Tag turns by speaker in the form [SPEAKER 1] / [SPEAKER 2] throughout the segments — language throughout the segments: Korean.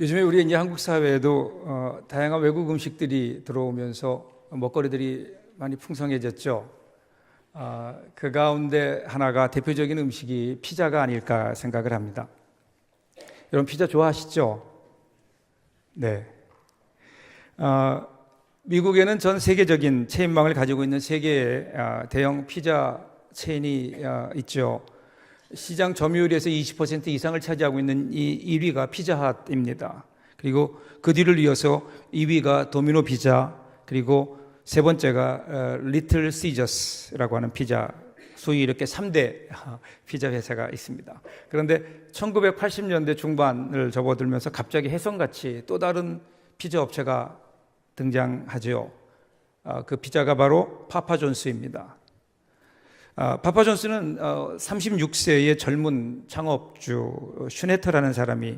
[SPEAKER 1] 요즘에 우리 이제 한국 사회에도 다양한 외국 음식들이 들어오면서 먹거리들이 많이 풍성해졌죠. 그 가운데 하나가 대표적인 음식이 피자가 아닐까 생각을 합니다. 여러분 피자 좋아하시죠? 네. 미국에는 전 세계적인 체인망을 가지고 있는 세 개의 대형 피자 체인이 있죠. 시장 점유율에서 20% 이상을 차지하고 있는 이 1위가 피자핫입니다. 그리고 그 뒤를 이어서 2위가 도미노 피자, 그리고 세 번째가 리틀 시저스라고 하는 피자, 소위 이렇게 3대 피자 회사가 있습니다. 그런데 1980년대 중반을 접어들면서 갑자기 혜성같이 또 다른 피자 업체가 등장하죠. 그 피자가 바로 파파존스입니다. 파파존스는 36세의 젊은 창업주 슈네터라는 사람이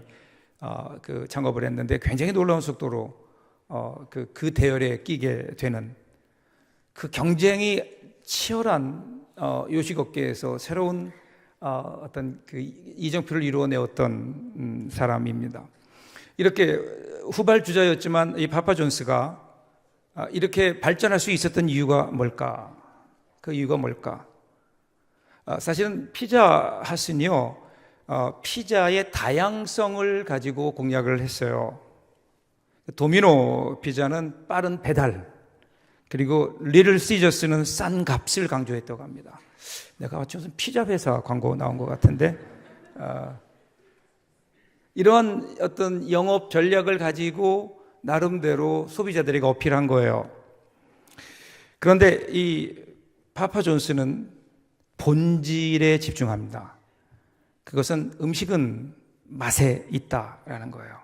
[SPEAKER 1] 그 창업을 했는데 굉장히 놀라운 속도로 그 대열에 끼게 되는, 그 경쟁이 치열한 요식업계에서 새로운 어떤 그 이정표를 이루어내었던 사람입니다. 이렇게 후발주자였지만 이 파파존스가 이렇게 발전할 수 있었던 이유가 뭘까? 그 이유가 뭘까? 사실은 피자핫은요, 피자의 다양성을 가지고 공략을 했어요. 도미노 피자는 빠른 배달, 그리고 리틀 시저스는 싼 값을 강조했다고 합니다. 내가 무슨 피자 회사 광고 나온 것 같은데, 이런 어떤 영업 전략을 가지고 나름대로 소비자들에게 어필한 거예요. 그런데 이 파파존스는 본질에 집중합니다. 그것은 음식은 맛에 있다라는 거예요.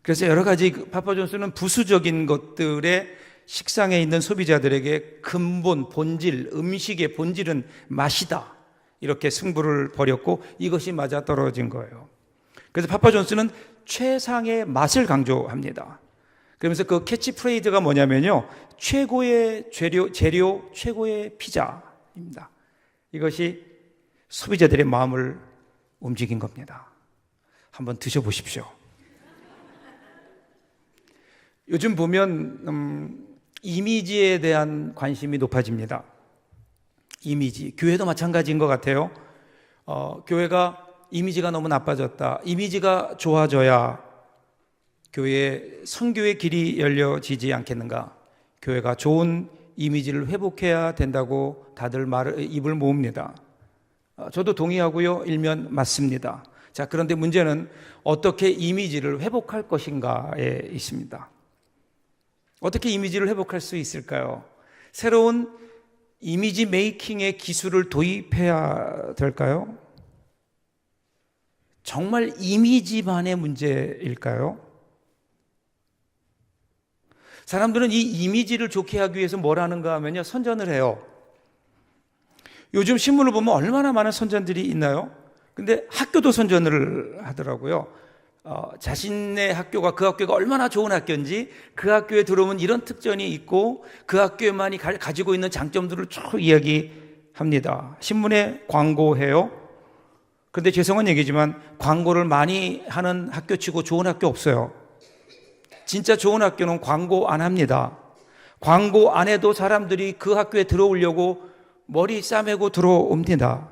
[SPEAKER 1] 그래서 여러 가지 파파존스는 부수적인 것들의 식상에 있는 소비자들에게 근본, 본질, 음식의 본질은 맛이다, 이렇게 승부를 벌였고 이것이 맞아떨어진 거예요. 그래서 파파존스는 최상의 맛을 강조합니다. 그러면서 그 캐치프레이즈가 뭐냐면요, 최고의 재료 최고의 피자입니다. 이것이 소비자들의 마음을 움직인 겁니다. 한번 드셔보십시오. 요즘 보면 이미지에 대한 관심이 높아집니다. 이미지, 교회도 마찬가지인 것 같아요. 교회가 이미지가 너무 나빠졌다, 이미지가 좋아져야 교회의 선교의 길이 열려지지 않겠는가, 교회가 좋은 이미지를 회복해야 된다고 다들 입을 모읍니다. 저도 동의하고요, 일면 맞습니다. 자, 그런데 문제는 어떻게 이미지를 회복할 것인가에 있습니다. 어떻게 이미지를 회복할 수 있을까요? 새로운 이미지 메이킹의 기술을 도입해야 될까요? 정말 이미지만의 문제일까요? 사람들은 이 이미지를 좋게 하기 위해서 뭘 하는가 하면요, 선전을 해요. 요즘 신문을 보면 얼마나 많은 선전들이 있나요? 근데 학교도 선전을 하더라고요. 자신의 학교가, 그 학교가 얼마나 좋은 학교인지, 그 학교에 들어오면 이런 특전이 있고 그 학교에만이 가지고 있는 장점들을 쭉 이야기합니다. 신문에 광고해요. 그런데 죄송한 얘기지만 광고를 많이 하는 학교치고 좋은 학교 없어요. 진짜 좋은 학교는 광고 안 합니다. 광고 안 해도 사람들이 그 학교에 들어오려고 머리 싸매고 들어옵니다.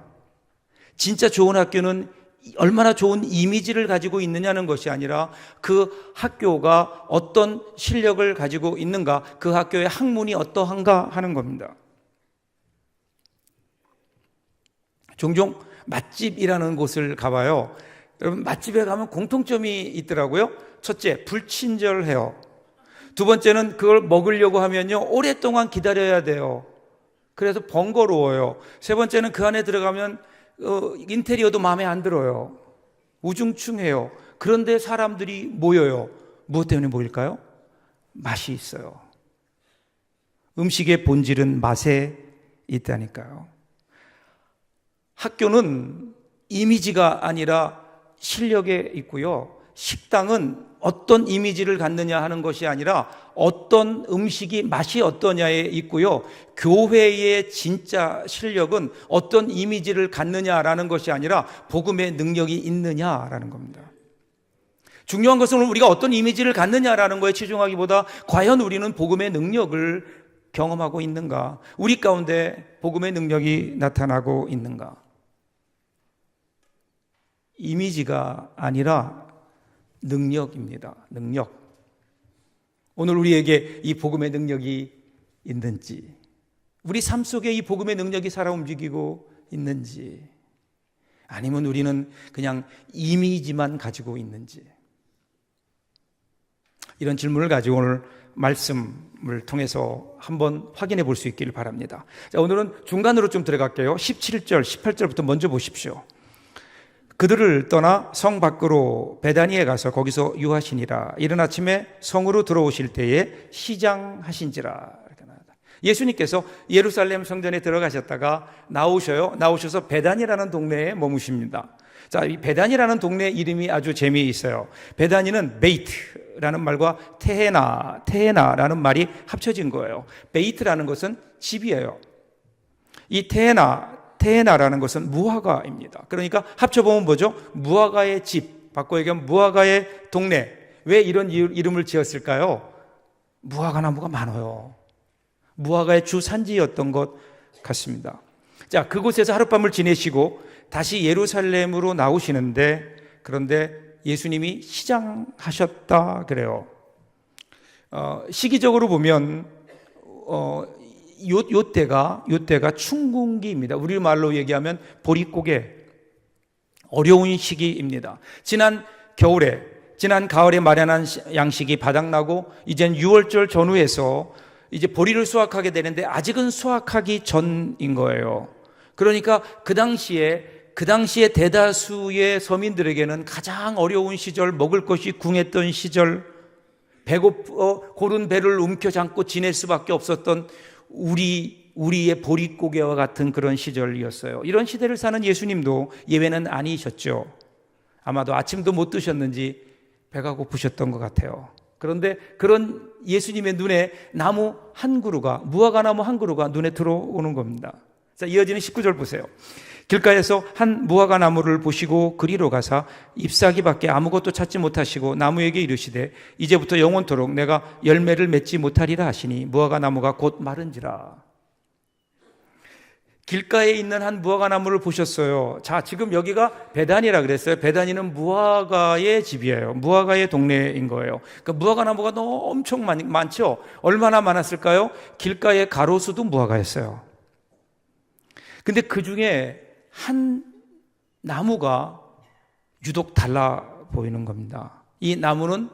[SPEAKER 1] 진짜 좋은 학교는 얼마나 좋은 이미지를 가지고 있느냐는 것이 아니라 그 학교가 어떤 실력을 가지고 있는가, 그 학교의 학문이 어떠한가 하는 겁니다. 종종 맛집이라는 곳을 가봐요. 여러분, 맛집에 가면 공통점이 있더라고요. 첫째, 불친절해요. 두 번째는 그걸 먹으려고 하면요, 오랫동안 기다려야 돼요. 그래서 번거로워요. 세 번째는 그 안에 들어가면 인테리어도 마음에 안 들어요. 우중충해요. 그런데 사람들이 모여요. 무엇 때문에 모일까요? 맛이 있어요. 음식의 본질은 맛에 있다니까요. 학교는 이미지가 아니라 실력에 있고요, 식당은 어떤 이미지를 갖느냐 하는 것이 아니라 어떤 음식이 맛이 어떠냐에 있고요, 교회의 진짜 실력은 어떤 이미지를 갖느냐라는 것이 아니라 복음의 능력이 있느냐라는 겁니다. 중요한 것은 우리가 어떤 이미지를 갖느냐라는 거에 치중하기보다 과연 우리는 복음의 능력을 경험하고 있는가? 우리 가운데 복음의 능력이 나타나고 있는가? 이미지가 아니라 능력입니다. 능력. 오늘 우리에게 이 복음의 능력이 있는지, 우리 삶 속에 이 복음의 능력이 살아 움직이고 있는지, 아니면 우리는 그냥 이미지만 가지고 있는지, 이런 질문을 가지고 오늘 말씀을 통해서 한번 확인해 볼 수 있기를 바랍니다. 자, 오늘은 중간으로 좀 들어갈게요. 17절, 18절부터 먼저 보십시오. 그들을 떠나 성 밖으로 베다니에 가서 거기서 유하시니라. 이른 아침에 성으로 들어오실 때에 시장하신지라. 예수님께서 예루살렘 성전에 들어가셨다가 나오셔서 베단이라는 동네에 머무십니다. 자, 이 베단이라는 동네 이름이 아주 재미있어요. 베다니는 베이트라는 말과 테헤나라는 말이 합쳐진 거예요. 베이트라는 것은 집이에요. 이 테헤나라는 것은 무화과입니다. 그러니까 합쳐보면 뭐죠? 무화과의 집, 바꿔 얘기하면 무화과의 동네. 왜 이런 이름을 지었을까요? 무화과 나무가 많아요. 무화과의 주 산지였던 것 같습니다. 자, 그곳에서 하룻밤을 지내시고 다시 예루살렘으로 나오시는데, 그런데 예수님이 시장하셨다 그래요. 시기적으로 보면 요때가 춘궁기입니다. 우리말로 얘기하면 보릿고개, 어려운 시기입니다. 지난 가을에 마련한 양식이 바닥나고 이젠 6월절 전후에서 이제 보리를 수확하게 되는데 아직은 수확하기 전인 거예요. 그러니까 그 당시에 대다수의 서민들에게는 가장 어려운 시절, 먹을 것이 궁했던 시절, 고른 배를 움켜잡고 지낼 수밖에 없었던 우리의 보릿고개와 같은 그런 시절이었어요. 이런 시대를 사는 예수님도 예외는 아니셨죠. 아마도 아침도 못 드셨는지 배가 고프셨던 것 같아요. 그런데 그런 예수님의 눈에 무화과 나무 한 그루가 눈에 들어오는 겁니다. 자, 이어지는 19절 보세요. 길가에서 한 무화과 나무를 보시고 그리로 가사 잎사귀밖에 아무것도 찾지 못하시고 나무에게 이르시되 이제부터 영원토록 내가 열매를 맺지 못하리라 하시니 무화과 나무가 곧 마른지라. 길가에 있는 한 무화과 나무를 보셨어요. 자, 지금 여기가 베단이라 그랬어요. 베단이는 무화과의 집이에요. 무화과의 동네인 거예요. 그러니까 무화과 나무가 너무 엄청 많죠. 얼마나 많았을까요? 길가의 가로수도 무화과였어요. 근데 그 중에 한 나무가 유독 달라 보이는 겁니다. 이 나무는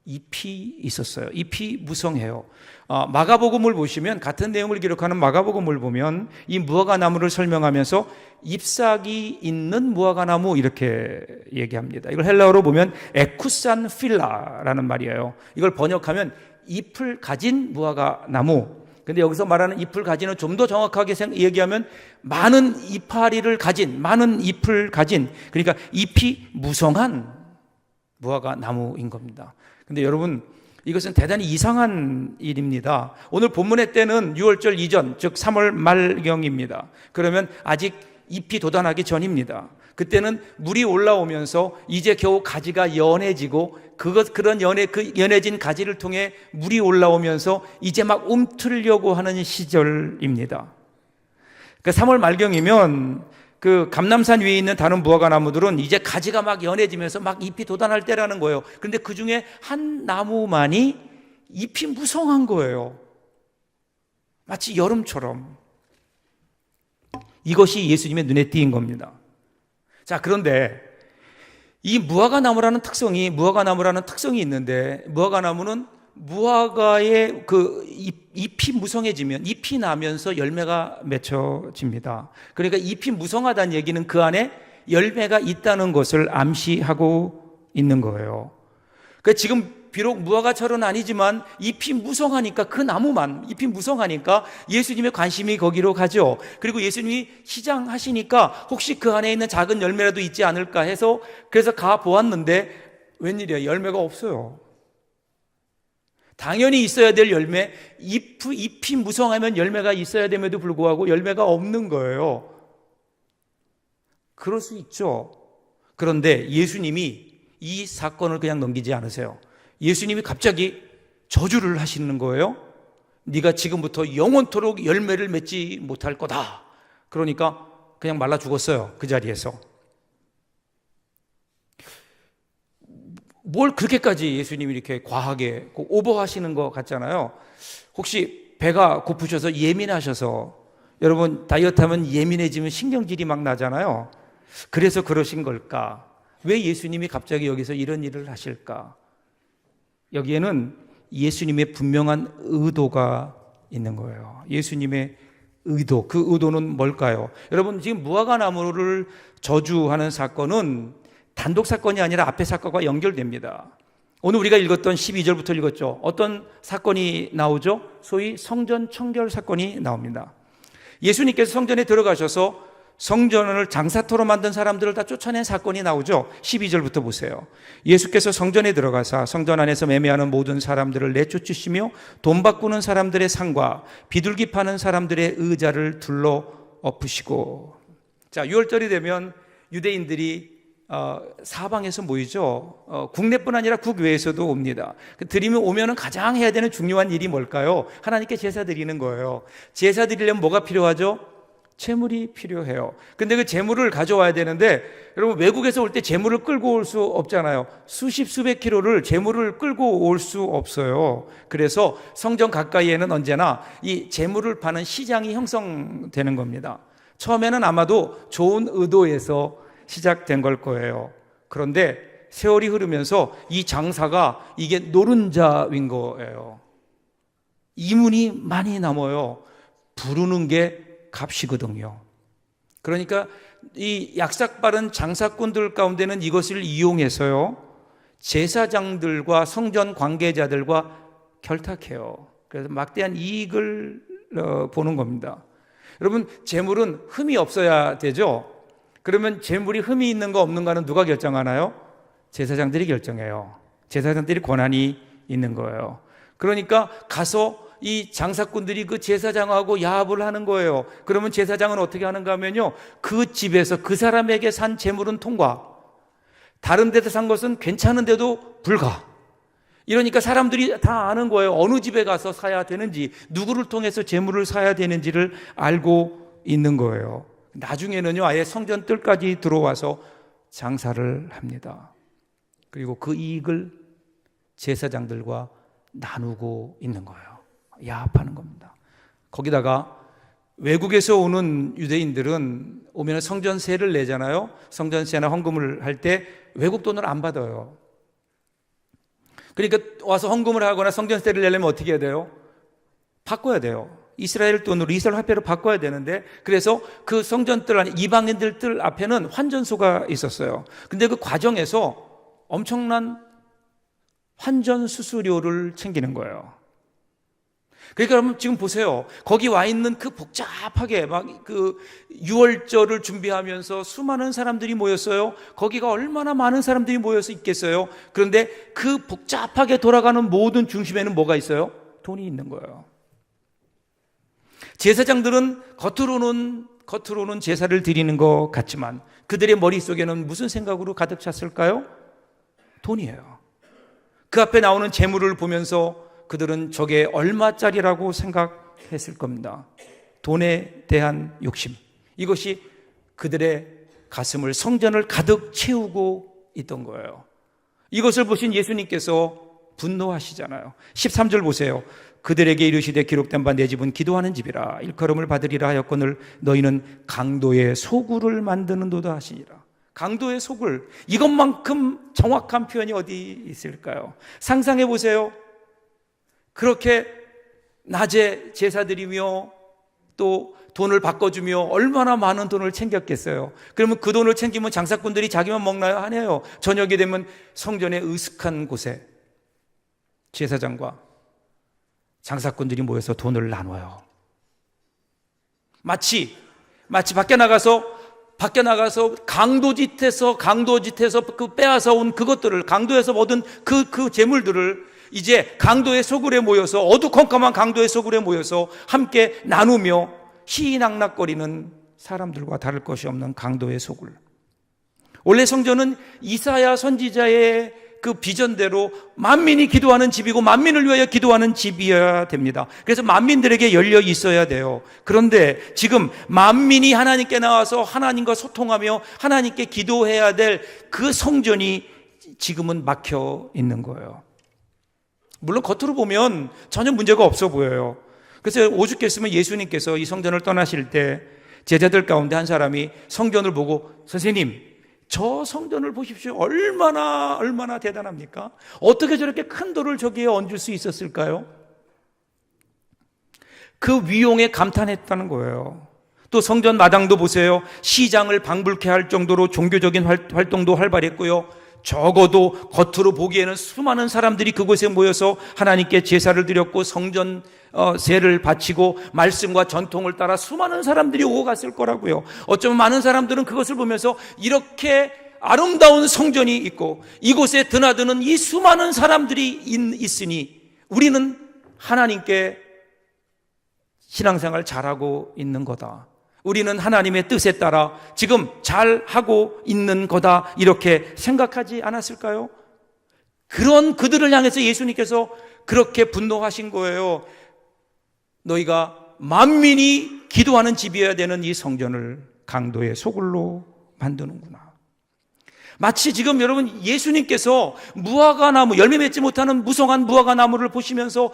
[SPEAKER 1] 잎이 있었어요. 잎이 무성해요. 마가복음을 보시면, 같은 내용을 기록하는 마가복음을 보면 이 무화과 나무를 설명하면서 잎사귀 있는 무화과 나무 이렇게 얘기합니다. 이걸 헬라어로 보면 에쿠산 필라라는 말이에요. 이걸 번역하면 잎을 가진 무화과 나무. 근데 여기서 말하는 잎을 가지는 좀 더 정확하게 얘기하면 많은 잎을 가진, 그러니까 잎이 무성한 무화과 나무인 겁니다. 근데 여러분, 이것은 대단히 이상한 일입니다. 오늘 본문의 때는 6월절 이전, 즉 3월 말경입니다. 그러면 아직 잎이 돋아나기 전입니다. 그때는 물이 올라오면서 이제 겨우 가지가 연해지고 그런 연해진 가지를 통해 물이 올라오면서 이제 막 움트려고 하는 시절입니다. 그러니까 3월 말경이면 그 감람산 위에 있는 다른 무화과 나무들은 이제 가지가 막 연해지면서 막 잎이 돋아날 때라는 거예요. 그런데 그 중에 한 나무만이 잎이 무성한 거예요. 마치 여름처럼. 이것이 예수님의 눈에 띄인 겁니다. 자, 그런데 이 무화과 나무라는 특성이 있는데, 무화과 나무는 무화과의 그 잎이 무성해지면, 잎이 나면서 열매가 맺혀집니다. 그러니까 잎이 무성하다는 얘기는 그 안에 열매가 있다는 것을 암시하고 있는 거예요. 그러니까 지금 비록 무화과철은 아니지만 잎이 무성하니까, 그 나무만 잎이 무성하니까 예수님의 관심이 거기로 가죠. 그리고 예수님이 시장하시니까 혹시 그 안에 있는 작은 열매라도 있지 않을까 해서 그래서 가 보았는데 웬일이야, 열매가 없어요. 당연히 있어야 될 열매, 잎이 무성하면 열매가 있어야 됨에도 불구하고 열매가 없는 거예요. 그럴 수 있죠. 그런데 예수님이 이 사건을 그냥 넘기지 않으세요. 예수님이 갑자기 저주를 하시는 거예요. 네가 지금부터 영원토록 열매를 맺지 못할 거다. 그러니까 그냥 말라 죽었어요. 그 자리에서. 뭘 그렇게까지 예수님이 이렇게 과하게 오버하시는 것 같잖아요. 혹시 배가 고프셔서 예민하셔서, 여러분 다이어트하면 예민해지면 신경질이 막 나잖아요. 그래서 그러신 걸까? 왜 예수님이 갑자기 여기서 이런 일을 하실까? 여기에는 예수님의 분명한 의도가 있는 거예요. 예수님의 의도, 그 의도는 뭘까요? 여러분, 지금 무화과나무를 저주하는 사건은 단독 사건이 아니라 앞의 사건과 연결됩니다. 오늘 우리가 읽었던 12절부터 읽었죠. 어떤 사건이 나오죠? 소위 성전 청결 사건이 나옵니다. 예수님께서 성전에 들어가셔서 성전을 장사터로 만든 사람들을 다 쫓아낸 사건이 나오죠. 12절부터 보세요. 예수께서 성전에 들어가사 성전 안에서 매매하는 모든 사람들을 내쫓으시며 돈 바꾸는 사람들의 상과 비둘기 파는 사람들의 의자를 둘러 엎으시고. 자, 6월절이 되면 유대인들이 사방에서 모이죠. 국내뿐 아니라 국외에서도 옵니다. 드리면 오면은 가장 해야 되는 중요한 일이 뭘까요? 하나님께 제사 드리는 거예요. 제사 드리려면 뭐가 필요하죠? 재물이 필요해요. 근데 그 재물을 가져와야 되는데, 여러분 외국에서 올 때 재물을 끌고 올 수 없잖아요. 수십 수백 킬로를 재물을 끌고 올 수 없어요. 그래서 성전 가까이에는 언제나 이 재물을 파는 시장이 형성되는 겁니다. 처음에는 아마도 좋은 의도에서 시작된 걸 거예요. 그런데 세월이 흐르면서 이 장사가 이게 노른자인 거예요. 이문이 많이 남아요. 부르는 게 값이거든요. 그러니까 이 약삭빠른 장사꾼들 가운데는 이것을 이용해서요, 제사장들과 성전 관계자들과 결탁해요. 그래서 막대한 이익을 보는 겁니다. 여러분, 재물은 흠이 없어야 되죠. 그러면 재물이 흠이 있는가 없는가는 누가 결정하나요? 제사장들이 결정해요. 제사장들이 권한이 있는 거예요. 그러니까 가서 이 장사꾼들이 그 제사장하고 야합을 하는 거예요. 그러면 제사장은 어떻게 하는가 하면요, 그 집에서 그 사람에게 산 재물은 통과, 다른 데서 산 것은 괜찮은데도 불가. 이러니까 사람들이 다 아는 거예요. 어느 집에 가서 사야 되는지, 누구를 통해서 재물을 사야 되는지를 알고 있는 거예요. 나중에는요, 아예 성전 뜰까지 들어와서 장사를 합니다. 그리고 그 이익을 제사장들과 나누고 있는 거예요. 야합하는 겁니다. 거기다가 외국에서 오는 유대인들은 오면 성전세를 내잖아요. 성전세나 헌금을 할 때 외국 돈을 안 받아요. 그러니까 와서 헌금을 하거나 성전세를 내려면 어떻게 해야 돼요? 바꿔야 돼요. 이스라엘 돈으로, 이스라엘 화폐로 바꿔야 되는데, 그래서 그 성전뜰 안에, 이방인들 뜰 앞에는 환전소가 있었어요. 근데 그 과정에서 엄청난 환전 수수료를 챙기는 거예요. 그러니까 여러분 지금 보세요. 거기 와 있는 그 복잡하게 막 그 유월절을 준비하면서 수많은 사람들이 모였어요. 거기가 얼마나 많은 사람들이 모여서 있겠어요. 그런데 그 복잡하게 돌아가는 모든 중심에는 뭐가 있어요? 돈이 있는 거예요. 제사장들은 겉으로는 제사를 드리는 것 같지만 그들의 머릿속에는 무슨 생각으로 가득 찼을까요? 돈이에요. 그 앞에 나오는 재물을 보면서 그들은 저게 얼마짜리라고 생각했을 겁니다. 돈에 대한 욕심, 이것이 그들의 가슴을, 성전을 가득 채우고 있던 거예요. 이것을 보신 예수님께서 분노하시잖아요. 13절 보세요. 그들에게 이르시되 기록된 바 내 집은 기도하는 집이라 일컬음을 받으리라 하였거늘 너희는 강도의 소굴을 만드는도다 하시니라. 강도의 소굴, 이것만큼 정확한 표현이 어디 있을까요? 상상해 보세요. 그렇게 낮에 제사드리며 또 돈을 바꿔주며 얼마나 많은 돈을 챙겼겠어요. 그러면 그 돈을 챙기면 장사꾼들이 자기만 먹나요? 아니에요. 저녁이 되면 성전의 으슥한 곳에 제사장과 장사꾼들이 모여서 돈을 나눠요. 마치 밖에 나가서 강도짓에서 그 빼앗아 온 그것들을, 강도에서 얻은 그 재물들을 이제 강도의 소굴에 모여서, 어두컴컴한 강도의 소굴에 모여서 함께 나누며 희희낙낙거리는 사람들과 다를 것이 없는 강도의 소굴. 원래 성전은 이사야 선지자의 그 비전대로 만민이 기도하는 집이고 만민을 위하여 기도하는 집이어야 됩니다. 그래서 만민들에게 열려 있어야 돼요. 그런데 지금 만민이 하나님께 나와서 하나님과 소통하며 하나님께 기도해야 될 그 성전이 지금은 막혀 있는 거예요. 물론 겉으로 보면 전혀 문제가 없어 보여요. 그래서 오죽했으면 예수님께서 이 성전을 떠나실 때 제자들 가운데 한 사람이 성전을 보고 선생님, 저 성전을 보십시오. 얼마나 대단합니까? 어떻게 저렇게 큰 돌을 저기에 얹을 수 있었을까요? 그 위용에 감탄했다는 거예요. 또 성전 마당도 보세요. 시장을 방불케 할 정도로 종교적인 활동도 활발했고요. 적어도 겉으로 보기에는 수많은 사람들이 그곳에 모여서 하나님께 제사를 드렸고 성전 세를 바치고 말씀과 전통을 따라 수많은 사람들이 오고 갔을 거라고요. 어쩌면 많은 사람들은 그것을 보면서 이렇게 아름다운 성전이 있고 이곳에 드나드는 이 수많은 사람들이 있으니 우리는 하나님께 신앙생활 잘하고 있는 거다. 우리는 하나님의 뜻에 따라 지금 잘하고 있는 거다, 이렇게 생각하지 않았을까요? 그런 그들을 향해서 예수님께서 그렇게 분노하신 거예요. 너희가 만민이 기도하는 집이어야 되는 이 성전을 강도의 소굴로 만드는구나. 마치 지금 여러분 예수님께서 무화과나무, 열매 맺지 못하는 무성한 무화과나무를 보시면서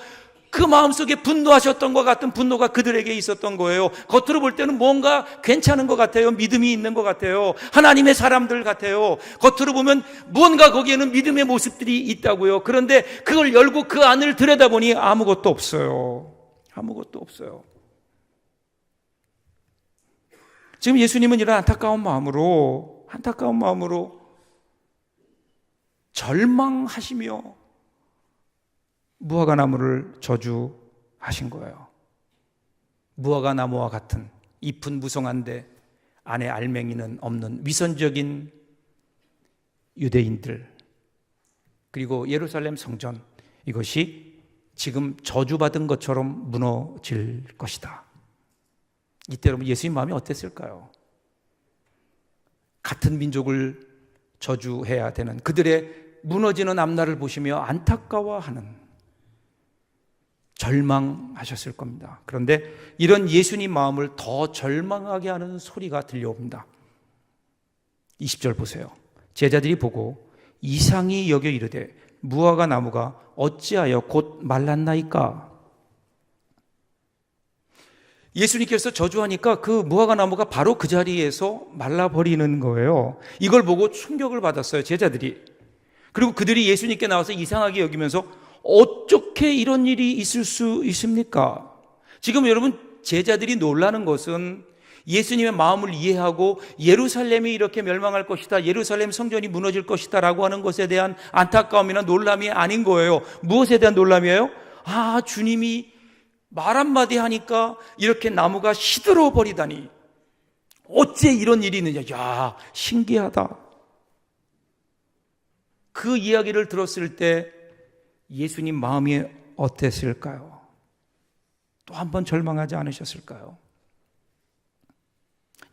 [SPEAKER 1] 그 마음속에 분노하셨던 것 같은 분노가 그들에게 있었던 거예요. 겉으로 볼 때는 뭔가 괜찮은 것 같아요. 믿음이 있는 것 같아요. 하나님의 사람들 같아요. 겉으로 보면 무언가 거기에는 믿음의 모습들이 있다고요. 그런데 그걸 열고 그 안을 들여다보니 아무것도 없어요. 아무것도 없어요. 지금 예수님은 이런 안타까운 마음으로 절망하시며 무화과나무를 저주하신 거예요. 무화과나무와 같은 잎은 무성한데 안에 알맹이는 없는 위선적인 유대인들, 그리고 예루살렘 성전, 이것이 지금 저주받은 것처럼 무너질 것이다. 이때 여러분 예수님 마음이 어땠을까요? 같은 민족을 저주해야 되는 그들의 무너지는 앞날을 보시며 안타까워하는, 절망하셨을 겁니다. 그런데 이런 예수님 마음을 더 절망하게 하는 소리가 들려옵니다. 20절 보세요. 제자들이 보고 이상히 여겨 이르되 무화과 나무가 어찌하여 곧 말랐나이까? 예수님께서 저주하니까 그 무화과 나무가 바로 그 자리에서 말라버리는 거예요. 이걸 보고 충격을 받았어요, 제자들이. 그리고 그들이 예수님께 나와서 이상하게 여기면서 어떻게 이런 일이 있을 수 있습니까? 지금 여러분 제자들이 놀라는 것은 예수님의 마음을 이해하고 예루살렘이 이렇게 멸망할 것이다, 예루살렘 성전이 무너질 것이다 라고 하는 것에 대한 안타까움이나 놀람이 아닌 거예요. 무엇에 대한 놀람이에요? 주님이 말 한마디 하니까 이렇게 나무가 시들어 버리다니, 어째 이런 일이 있느냐, 야, 신기하다. 그 이야기를 들었을 때 예수님 마음이 어땠을까요? 또 한 번 절망하지 않으셨을까요?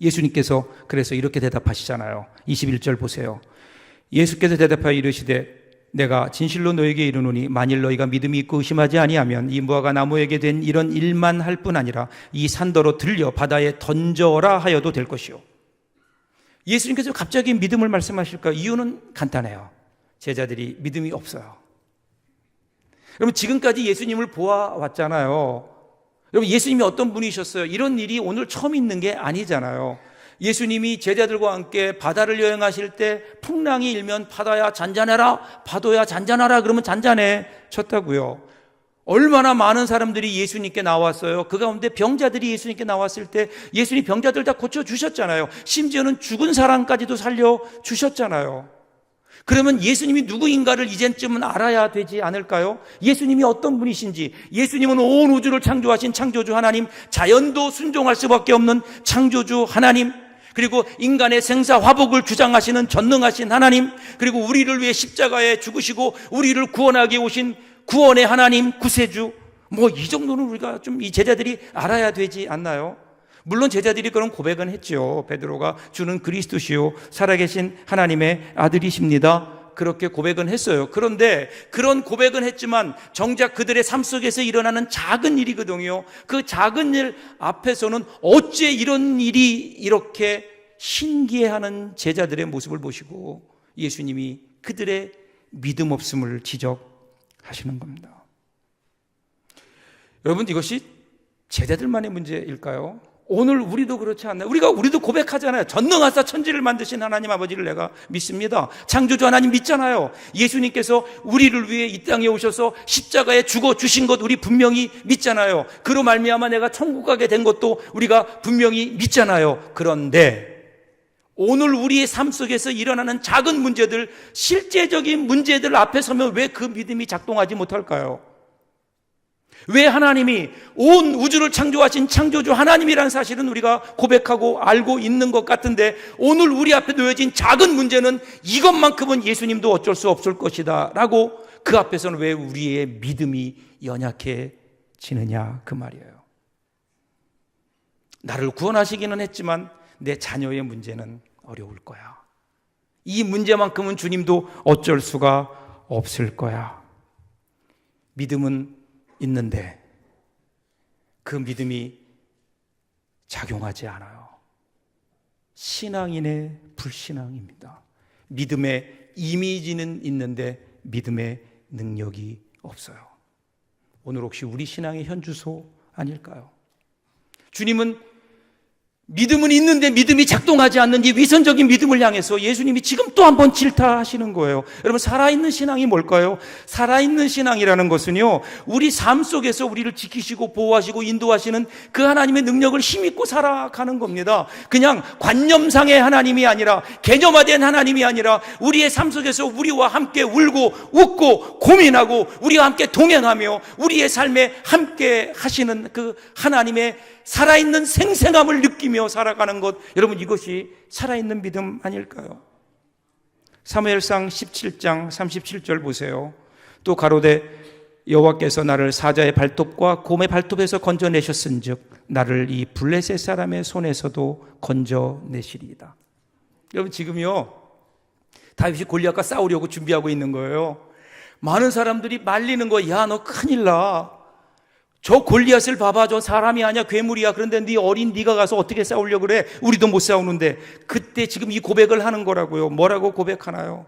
[SPEAKER 1] 예수님께서 그래서 이렇게 대답하시잖아요. 21절 보세요. 예수께서 대답하여 이르시되 내가 진실로 너에게 이르노니 만일 너희가 믿음이 있고 의심하지 아니하면 이 무화과 나무에게 된 이런 일만 할 뿐 아니라 이 산더러 들려 바다에 던져라 하여도 될 것이요. 예수님께서 갑자기 믿음을 말씀하실까? 이유는 간단해요. 제자들이 믿음이 없어요. 여러분 지금까지 예수님을 보아왔잖아요. 여러분 예수님이 어떤 분이셨어요? 이런 일이 오늘 처음 있는 게 아니잖아요. 예수님이 제자들과 함께 바다를 여행하실 때 풍랑이 일면 바다야 잔잔해라, 파도야 잔잔하라 그러면 잔잔해 쳤다고요. 얼마나 많은 사람들이 예수님께 나왔어요. 그 가운데 병자들이 예수님께 나왔을 때 예수님 병자들 다 고쳐주셨잖아요. 심지어는 죽은 사람까지도 살려주셨잖아요. 그러면 예수님이 누구인가를 이젠쯤은 알아야 되지 않을까요? 예수님이 어떤 분이신지, 예수님은 온 우주를 창조하신 창조주 하나님, 자연도 순종할 수밖에 없는 창조주 하나님, 그리고 인간의 생사화복을 주장하시는 전능하신 하나님, 그리고 우리를 위해 십자가에 죽으시고 우리를 구원하기 오신 구원의 하나님, 구세주, 이 정도는 우리가 좀 이 제자들이 알아야 되지 않나요? 물론 제자들이 그런 고백은 했죠. 베드로가 주는 그리스도시요 살아계신 하나님의 아들이십니다. 그렇게 고백은 했어요. 그런데 그런 고백은 했지만 정작 그들의 삶 속에서 일어나는 작은 일이거든요. 그 작은 일 앞에서는 어째 이런 일이 이렇게 신기해하는 제자들의 모습을 보시고 예수님이 그들의 믿음 없음을 지적하시는 겁니다. 여러분, 이것이 제자들만의 문제일까요? 오늘 우리도 그렇지 않나요? 우리도 고백하잖아요. 전능하사 천지를 만드신 하나님 아버지를 내가 믿습니다. 창조주 하나님 믿잖아요. 예수님께서 우리를 위해 이 땅에 오셔서 십자가에 죽어 주신 것 우리 분명히 믿잖아요. 그로 말미암아 내가 천국 가게 된 것도 우리가 분명히 믿잖아요. 그런데 오늘 우리의 삶 속에서 일어나는 작은 문제들, 실제적인 문제들 앞에 서면 왜 그 믿음이 작동하지 못할까요? 왜 하나님이 온 우주를 창조하신 창조주 하나님이라는 사실은 우리가 고백하고 알고 있는 것 같은데 오늘 우리 앞에 놓여진 작은 문제는 이것만큼은 예수님도 어쩔 수 없을 것이다 라고 그 앞에서는 왜 우리의 믿음이 연약해지느냐 그 말이에요. 나를 구원하시기는 했지만 내 자녀의 문제는 어려울 거야. 이 문제만큼은 주님도 어쩔 수가 없을 거야. 믿음은 있는데 그 믿음이 작용하지 않아요. 신앙인의 불신앙입니다. 믿음의 이미지는 있는데 믿음의 능력이 없어요. 오늘 혹시 우리 신앙의 현주소 아닐까요? 주님은 믿음은 있는데 믿음이 작동하지 않는 이 위선적인 믿음을 향해서 예수님이 지금 또 한 번 질타하시는 거예요. 여러분, 살아있는 신앙이 뭘까요? 살아있는 신앙이라는 것은요, 우리 삶 속에서 우리를 지키시고 보호하시고 인도하시는 그 하나님의 능력을 힘입고 살아가는 겁니다. 그냥 관념상의 하나님이 아니라, 개념화된 하나님이 아니라 우리의 삶 속에서 우리와 함께 울고 웃고 고민하고 우리와 함께 동행하며 우리의 삶에 함께 하시는 그 하나님의 살아있는 생생함을 느끼며 살아가는 것, 여러분, 이것이 살아있는 믿음 아닐까요? 사무엘상 17장 37절 보세요. 또 가로되 여호와께서 나를 사자의 발톱과 곰의 발톱에서 건져내셨은즉 나를 이 블레셋 사람의 손에서도 건져내시리이다. 여러분, 지금요 다윗이 골리앗과 싸우려고 준비하고 있는 거예요. 많은 사람들이 말리는 거야. 야, 너 큰일 나. 저 골리앗을 봐봐. 저 사람이 아니야, 괴물이야. 그런데 네 어린 네가 가서 어떻게 싸우려고 그래? 우리도 못 싸우는데. 그때 지금 이 고백을 하는 거라고요. 뭐라고 고백하나요?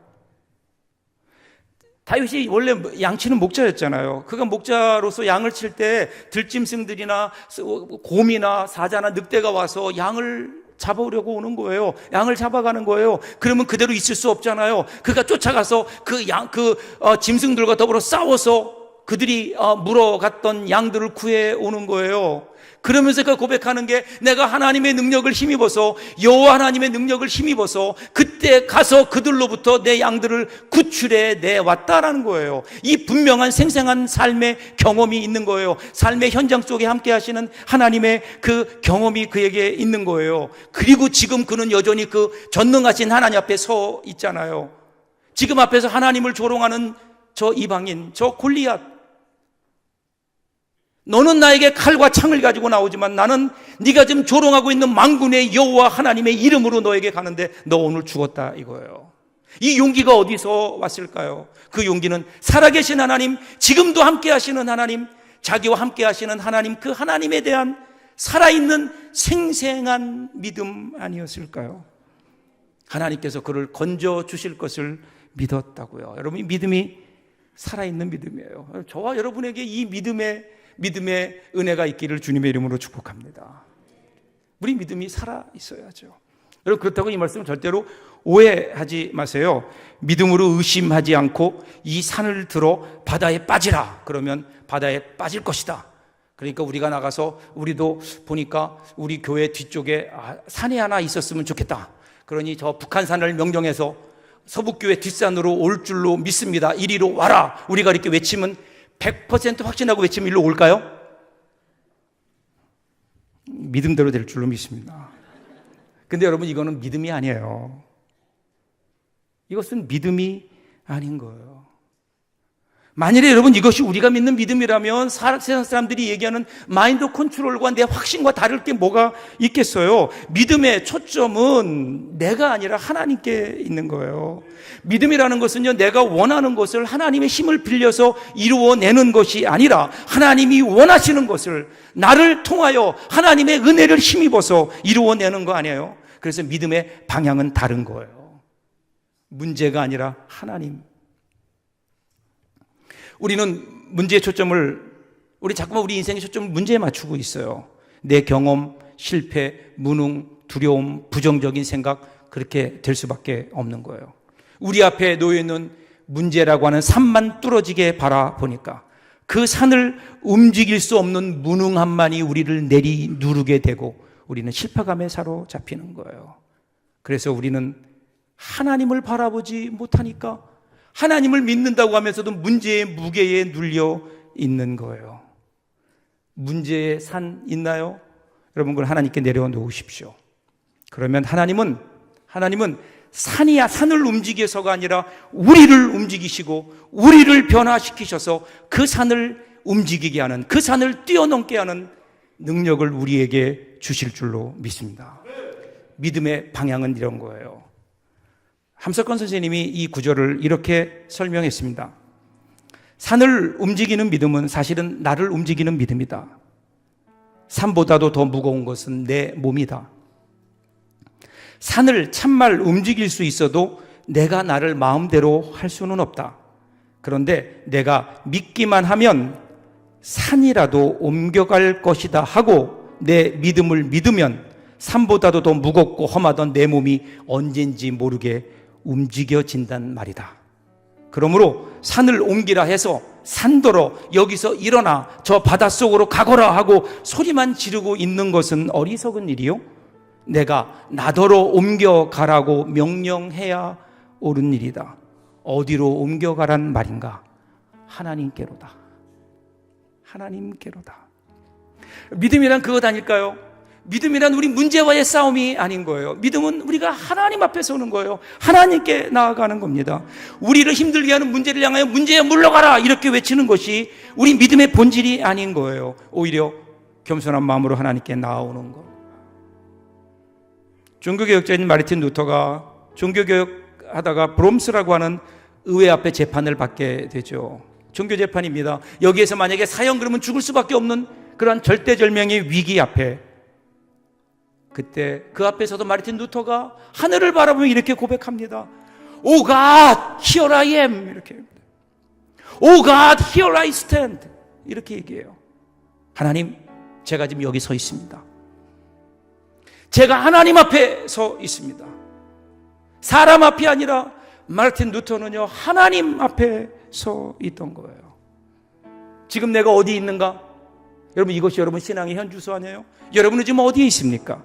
[SPEAKER 1] 다윗이 원래 양치는 목자였잖아요. 그가 목자로서 양을 칠 때 들짐승들이나 곰이나 사자나 늑대가 와서 양을 잡아오려고 오는 거예요. 양을 잡아가는 거예요. 그러면 그대로 있을 수 없잖아요. 그가 쫓아가서 짐승들과 더불어 싸워서 그들이 물어갔던 양들을 구해 오는 거예요. 그러면서 그 고백하는 게 내가 하나님의 능력을 힘입어서 여호와 하나님의 능력을 힘입어서 그때 가서 그들로부터 내 양들을 구출해 내왔다라는 거예요. 이 분명한 생생한 삶의 경험이 있는 거예요. 삶의 현장 속에 함께 하시는 하나님의 그 경험이 그에게 있는 거예요. 그리고 지금 그는 여전히 그 전능하신 하나님 앞에 서 있잖아요. 지금 앞에서 하나님을 조롱하는 저 이방인, 저 골리앗, 너는 나에게 칼과 창을 가지고 나오지만 나는 네가 지금 조롱하고 있는 만군의 여호와 하나님의 이름으로 너에게 가는데 너 오늘 죽었다 이거예요. 이 용기가 어디서 왔을까요? 그 용기는 살아계신 하나님, 지금도 함께 하시는 하나님, 자기와 함께 하시는 하나님, 그 하나님에 대한 살아있는 생생한 믿음 아니었을까요? 하나님께서 그를 건져주실 것을 믿었다고요. 여러분, 이 믿음이 살아있는 믿음이에요. 저와 여러분에게 이 믿음의 은혜가 있기를 주님의 이름으로 축복합니다. 우리 믿음이 살아있어야죠. 여러분, 그렇다고 이 말씀을 절대로 오해하지 마세요. 믿음으로 의심하지 않고 이 산을 들어 바다에 빠지라 그러면 바다에 빠질 것이다. 그러니까 우리가 나가서 우리도 보니까 우리 교회 뒤쪽에 산이 하나 있었으면 좋겠다. 그러니 저 북한산을 명령해서 서북교회 뒷산으로 올 줄로 믿습니다. 이리로 와라. 우리가 이렇게 외치면 100% 확신하고 외치면 일로 올까요? 믿음대로 될 줄로 믿습니다. 근데 여러분, 이거는 믿음이 아니에요. 이것은 믿음이 아닌 거예요. 만일에 여러분 이것이 우리가 믿는 믿음이라면 세상 사람들이 얘기하는 마인드 컨트롤과 내 확신과 다를 게 뭐가 있겠어요? 믿음의 초점은 내가 아니라 하나님께 있는 거예요. 믿음이라는 것은요, 내가 원하는 것을 하나님의 힘을 빌려서 이루어내는 것이 아니라 하나님이 원하시는 것을 나를 통하여 하나님의 은혜를 힘입어서 이루어내는 거 아니에요? 그래서 믿음의 방향은 다른 거예요. 문제가 아니라 하나님. 우리는 문제의 초점을, 자꾸만 우리 인생의 초점을 문제에 맞추고 있어요. 내 경험, 실패, 무능, 두려움, 부정적인 생각, 그렇게 될 수밖에 없는 거예요. 우리 앞에 놓여있는 문제라고 하는 산만 뚫어지게 바라보니까 그 산을 움직일 수 없는 무능함만이 우리를 누르게 되고 우리는 실패감에 사로잡히는 거예요. 그래서 우리는 하나님을 바라보지 못하니까 하나님을 믿는다고 하면서도 문제의 무게에 눌려 있는 거예요. 문제의 산 있나요? 여러분 그걸 하나님께 내려놓으십시오. 그러면 하나님은 산을 움직여서가 아니라 우리를 움직이시고 우리를 변화시키셔서 그 산을 움직이게 하는, 그 산을 뛰어넘게 하는 능력을 우리에게 주실 줄로 믿습니다. 믿음의 방향은 이런 거예요. 함석헌 선생님이 이 구절을 이렇게 설명했습니다. 산을 움직이는 믿음은 사실은 나를 움직이는 믿음이다. 산보다도 더 무거운 것은 내 몸이다. 산을 참말 움직일 수 있어도 내가 나를 마음대로 할 수는 없다. 그런데 내가 믿기만 하면 산이라도 옮겨갈 것이다 하고 내 믿음을 믿으면 산보다도 더 무겁고 험하던 내 몸이 언젠지 모르게 움직여진단 말이다. 그러므로 산을 옮기라 해서 산더러 여기서 일어나 저 바닷속으로 가거라 하고 소리만 지르고 있는 것은 어리석은 일이요, 내가 나더러 옮겨가라고 명령해야 옳은 일이다. 어디로 옮겨가란 말인가? 하나님께로다. 하나님께로다. 믿음이란 그것 아닐까요? 믿음이란 우리 문제와의 싸움이 아닌 거예요. 믿음은 우리가 하나님 앞에 서는 거예요. 하나님께 나아가는 겁니다. 우리를 힘들게 하는 문제를 향하여 문제에 물러가라 이렇게 외치는 것이 우리 믿음의 본질이 아닌 거예요. 오히려 겸손한 마음으로 하나님께 나아오는 것. 종교개혁자인 마르틴 루터가 종교개혁하다가 브롬스라고 하는 의회 앞에 재판을 받게 되죠. 종교재판입니다. 여기에서 만약에 사형 그러면 죽을 수밖에 없는 그러한 절대절명의 위기 앞에, 그때 그 앞에서도 마르틴 루터가 하늘을 바라보며 이렇게 고백합니다. Oh God, here I am. 이렇게. Oh God, here I stand. 이렇게 얘기해요. 하나님, 제가 지금 여기 서 있습니다. 제가 하나님 앞에 서 있습니다. 사람 앞이 아니라 마르틴 루터는요, 하나님 앞에 서 있던 거예요. 지금 내가 어디 있는가? 여러분, 이것이 여러분 신앙의 현주소 아니에요? 여러분은 지금 어디에 있습니까?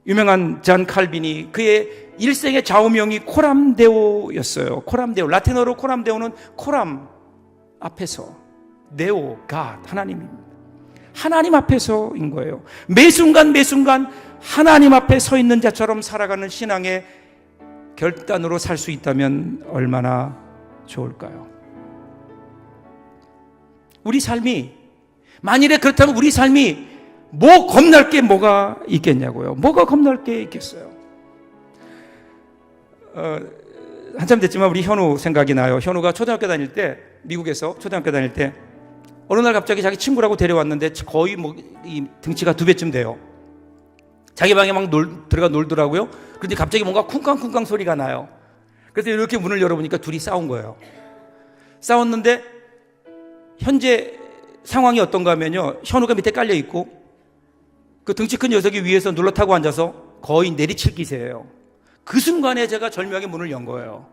[SPEAKER 1] 유명한 잔 칼빈이 그의 일생의 좌우명이 코람데오였어요. 코람데오, 라틴어로 코람데오는 코람 앞에서, 네오, 갓, 하나님입니다. 하나님 앞에서인 거예요. 매 순간 하나님 앞에 서 있는 자처럼 살아가는 신앙의 결단으로 살 수 있다면 얼마나 좋을까요? 우리 삶이, 만일에 그렇다면 우리 삶이 뭐 겁날 게 뭐가 있겠냐고요. 뭐가 겁날 게 있겠어요? 한참 됐지만 우리 현우 생각이 나요. 현우가 초등학교 다닐 때, 미국에서 초등학교 다닐 때 어느 날 갑자기 자기 친구라고 데려왔는데 거의 이 등치가 2배쯤 돼요. 자기 방에 막 들어가 놀더라고요. 그런데 갑자기 뭔가 쿵쾅쿵쾅 소리가 나요. 그래서 이렇게 문을 열어보니까 둘이 싸운 거예요. 싸웠는데 현재 상황이 어떤가 하면요, 현우가 밑에 깔려 있고 그 등치 큰 녀석이 위에서 눌러 타고 앉아서 거의 내리칠 기세예요. 그 순간에 제가 절묘하게 문을 연 거예요.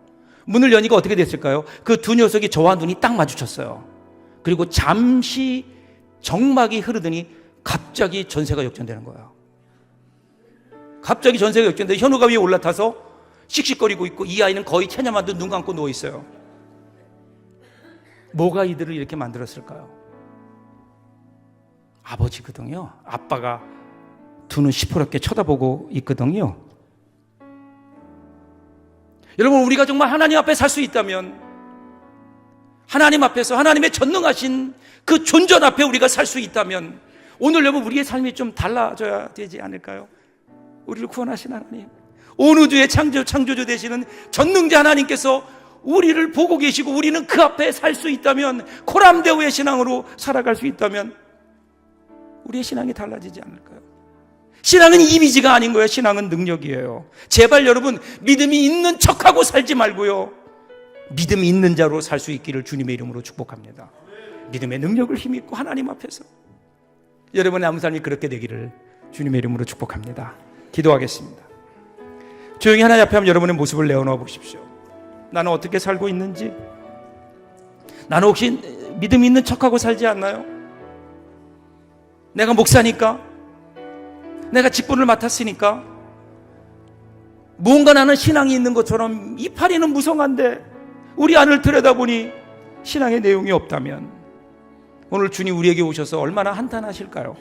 [SPEAKER 1] 문을 여니까 어떻게 됐을까요? 그 두 녀석이 저와 눈이 딱 마주쳤어요. 그리고 잠시 정막이 흐르더니 갑자기 전세가 역전되는 거예요. 갑자기 전세가 역전돼 현우가 위에 올라타서 씩씩거리고 있고 이 아이는 거의 체념한 듯 눈 감고 누워 있어요. 뭐가 이들을 이렇게 만들었을까요? 아버지거든요. 아빠가 두 눈 시퍼렇게 쳐다보고 있거든요. 여러분, 우리가 정말 하나님 앞에 살 수 있다면, 하나님 앞에서 하나님의 전능하신 그 존전 앞에 우리가 살 수 있다면 오늘 여러분 우리의 삶이 좀 달라져야 되지 않을까요? 우리를 구원하신 하나님, 온 우주의 창조주 되시는 전능자 하나님께서 우리를 보고 계시고 우리는 그 앞에 살 수 있다면, 코람데오의 신앙으로 살아갈 수 있다면 우리의 신앙이 달라지지 않을까요? 신앙은 이미지가 아닌 거예요. 신앙은 능력이에요. 제발 여러분 믿음이 있는 척하고 살지 말고요, 믿음이 있는 자로 살 수 있기를 주님의 이름으로 축복합니다. 믿음의 능력을 힘입고 하나님 앞에서 여러분의 아무 삶이 그렇게 되기를 주님의 이름으로 축복합니다. 기도하겠습니다. 조용히 하나님 앞에 한번 여러분의 모습을 내어놓아 보십시오. 나는 어떻게 살고 있는지, 나는 혹시 믿음이 있는 척하고 살지 않나요? 내가 목사니까, 내가 직분을 맡았으니까 뭔가 나는 신앙이 있는 것처럼 이파리는 무성한데 우리 안을 들여다보니 신앙의 내용이 없다면 오늘 주님 우리에게 오셔서 얼마나 한탄하실까요?